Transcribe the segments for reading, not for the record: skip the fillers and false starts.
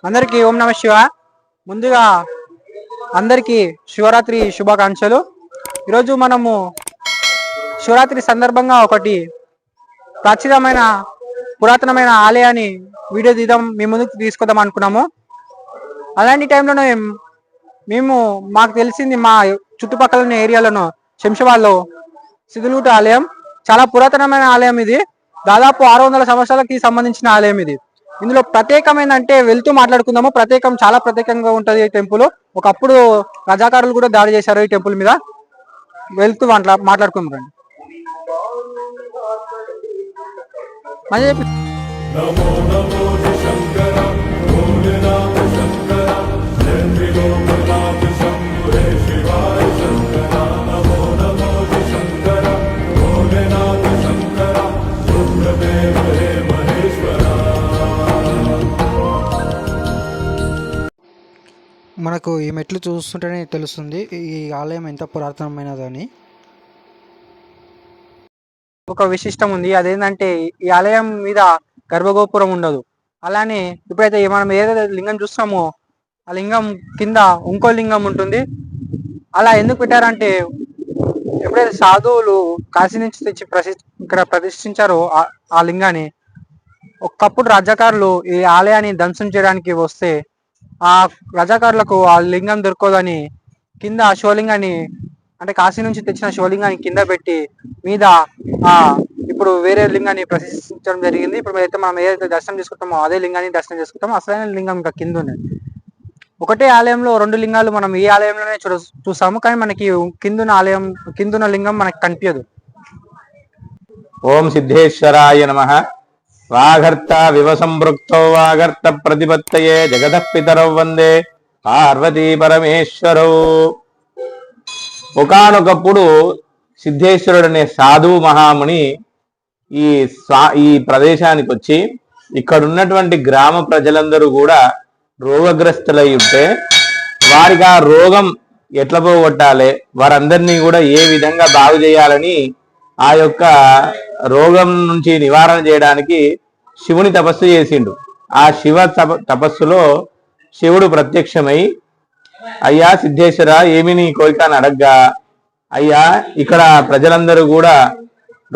అందరికీ ఓం నమ శివ. ముందుగా అందరికీ శివరాత్రి శుభాకాంక్షలు. ఈరోజు మనము శివరాత్రి సందర్భంగా ఒకటి ప్రాచీనమైన పురాతనమైన ఆలయాన్ని వీడియో తీద్దాం, మీ ముందుకు తీసుకొద్దాం అనుకున్నాము. అలాంటి టైంలోనే మేము మాకు తెలిసింది మా చుట్టుపక్కల ఏరియాలోనూ శంషాబాద్లో సిద్ధులగుట్ట ఆలయం చాలా పురాతనమైన ఆలయం. ఇది దాదాపు 600 సంవత్సరాలకి సంబంధించిన ఆలయం. ఇది ఇందులో ప్రత్యేకమైన అంటే వెళ్తూ మాట్లాడుకుందాము. ప్రత్యేకం చాలా ప్రత్యేకంగా ఉంటుంది ఈ టెంపుల్. ఒకప్పుడు రజాకారులు కూడా దాడి చేశారు ఈ టెంపుల్ మీద. వెళ్తూ మాట్లాడుకుందాం. నమో నమో శంకర భోలేనాథ శంకర త్రిలోకనాథ శంభురే శివాయ శంకర. నమో నమో శంకర భోలేనాథ శంకర రుద్రదేవ హే మహేశ్వర. మనకు ఈ మెట్లు చూస్తుంటేనే తెలుస్తుంది ఈ ఆలయం ఎంత పురాతనమైనదని. ఒక విశిష్టం ఉంది, అదేంటంటే ఈ ఆలయం మీద గర్భగోపురం ఉండదు. అలానే ఇప్పుడైతే మనం ఏదైతే లింగం చూస్తామో ఆ లింగం కింద ఇంకో లింగం ఉంటుంది. అలా ఎందుకు పెట్టారంటే ఎప్పుడైతే సాధువులు కాశీ నుంచి తెచ్చి ఇక్కడ ప్రతిష్ఠించారో ఆ లింగాన్ని, ఒకప్పుడు రజాకారులు ఈ ఆలయాన్ని ధ్వంసం చేయడానికి వస్తే ఆ రజాకారులకు ఆ లింగం దొరకదని కింద శివలింగాన్ని, అంటే కాశీ నుంచి తెచ్చిన శివలింగాన్ని కింద పెట్టి మీద ఇప్పుడు వేరే లింగాన్ని ప్రతిష్ఠించడం జరిగింది. ఇప్పుడు మనం ఏదైతే దర్శనం చేసుకుంటామో అదే లింగాన్ని దర్శనం చేసుకుంటామో. అసలైన లింగం ఇంకా కింద ఉన్నది. ఒకటే ఆలయంలో 2 లింగాలు మనం ఈ ఆలయంలోనే చూసాము, కానీ మనకి కిందున్న లింగం మనకి కనిపించదు. ఓం సిద్ధేశ్వరాయ నమః. వాగర్త వివసంపృక్తో వాగర్త ప్రతిపత్తయే జగతః పితరౌ వందే పార్వతీ పరమేశ్వరౌ. ఒకానొకప్పుడు సిద్ధేశ్వరుడు అనే సాధువు మహాముని ఈ ప్రదేశానికి వచ్చి ఇక్కడ ఉన్నటువంటి గ్రామ ప్రజలందరూ కూడా రోగగ్రస్తులై ఉంటే వారికి ఆ రోగం ఎట్లా పోగొట్టాలి, వారందరినీ కూడా ఏ విధంగా బాగు చేయాలని ఆ యొక్క రోగం నుంచి నివారణ చేయడానికి శివుని తపస్సు చేసిండు. ఆ శివ తపస్సులో శివుడు ప్రత్యక్షమై, అయ్యా సిద్ధేశ్వర, ఏమి నీ కోరిక అని అడగ్గా, అయ్యా ఇక్కడ ప్రజలందరూ కూడా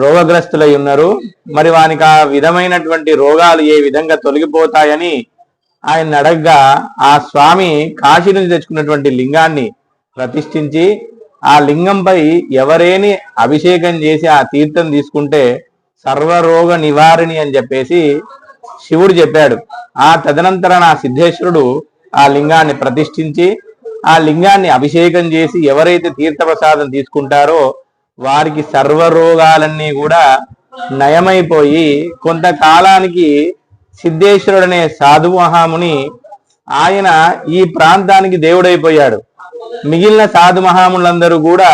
రోగగ్రస్తులై ఉన్నారు, మరి వానికి ఆ విధమైనటువంటి రోగాలు ఏ విధంగా తొలగిపోతాయని ఆయన అడగ్గా, ఆ స్వామి కాశీ నుంచి తెచ్చుకున్నటువంటి లింగాన్ని ప్రతిష్ఠించి ఆ లింగంపై ఎవరేని అభిషేకం చేసి ఆ తీర్థం తీసుకుంటే సర్వరోగ నివారిణి అని చెప్పేసి శివుడు చెప్పాడు. ఆ తదనంతరం ఆ సిద్ధేశ్వరుడు ఆ లింగాన్ని ప్రతిష్ఠించి ఆ లింగాన్ని అభిషేకం చేసి ఎవరైతే తీర్థప్రసాదం తీసుకుంటారో వారికి సర్వరోగాలన్నీ కూడా నయమైపోయి కొంతకాలానికి సిద్ధేశ్వరుడు అనే సాధు మహాముని ఆయన ఈ ప్రాంతానికి దేవుడైపోయాడు. మిగిలిన సాధు మహాములందరూ కూడా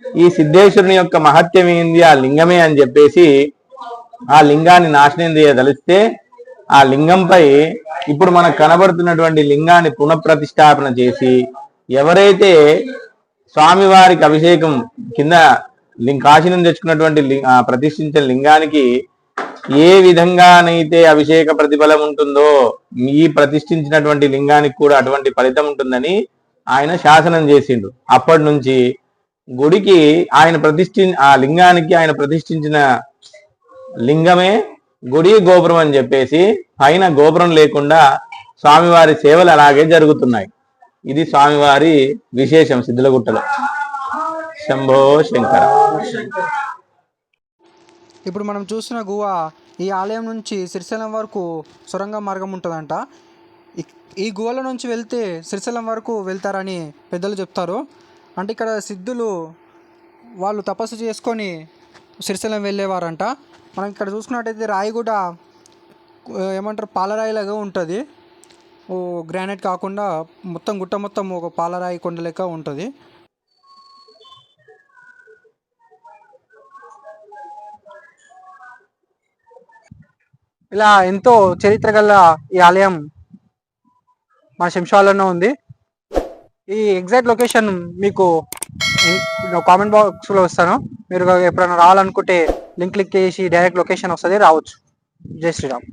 ఈ సిద్ధేశ్వరుని యొక్క మహత్యం ఏంది, ఆ లింగమే అని చెప్పేసి ఆ లింగాన్ని నాశనం చేయదలిస్తే ఆ లింగంపై ఇప్పుడు మనకు కనబడుతున్నటువంటి లింగాన్ని పునఃప్రతిష్టాపన చేసి ఎవరైతే స్వామివారికి అభిషేకం కింద కాశీ నుంచి తెచ్చుకున్నటువంటి ప్రతిష్ఠించిన లింగానికి ఏ విధంగానైతే అభిషేక ప్రతిఫలం ఉంటుందో ఈ ప్రతిష్ఠించినటువంటి లింగానికి కూడా అటువంటి ఫలితం ఉంటుందని ఆయన శాసనం చేసిండు. అప్పటి నుంచి గుడికి ఆ లింగానికి ఆయన ప్రతిష్ఠించిన లింగమే గుడి గోపురం అని చెప్పేసి పైన గోపురం లేకుండా స్వామివారి సేవలు అలాగే జరుగుతున్నాయి. ఇది స్వామివారి విశేషం సిద్ధులగుట్టలో. శంభో శంకర. ఇప్పుడు మనం చూసిన గుహ ఈ ఆలయం నుంచి శ్రీశైలం వరకు సొరంగ మార్గం ఉంటుందంట. ఈ గుహల నుంచి వెళ్తే శ్రీశైలం వరకు వెళ్తారని పెద్దలు చెప్తారు. అంటే ఇక్కడ సిద్ధులు వాళ్ళు తపస్సు చేసుకొని శ్రీశైలం వెళ్ళేవారంట. మనం ఇక్కడ చూసుకున్నట్టయితే రాయి కూడా ఏమంటారు పాలరాయిలాగా ఉంటుంది. గ్రానైట్ కాకుండా మొత్తం గుట్ట మొత్తం ఒక పాలరాయి కొండ లెక్క ఉంటుంది. ఇలా ఎంతో చరిత్ర గల ఈ ఆలయం మా శంషాబాద్లోనే ఉంది. ఈ ఎగ్జాక్ట్ లొకేషన్ మీకు కామెంట్ బాక్స్లో వస్తాను. మీరు ఎప్పుడైనా రావాలనుకుంటే లింక్ క్లిక్ చేసి డైరెక్ట్ లొకేషన్ వస్తుంది, రావచ్చు. జై శ్రీరామ్.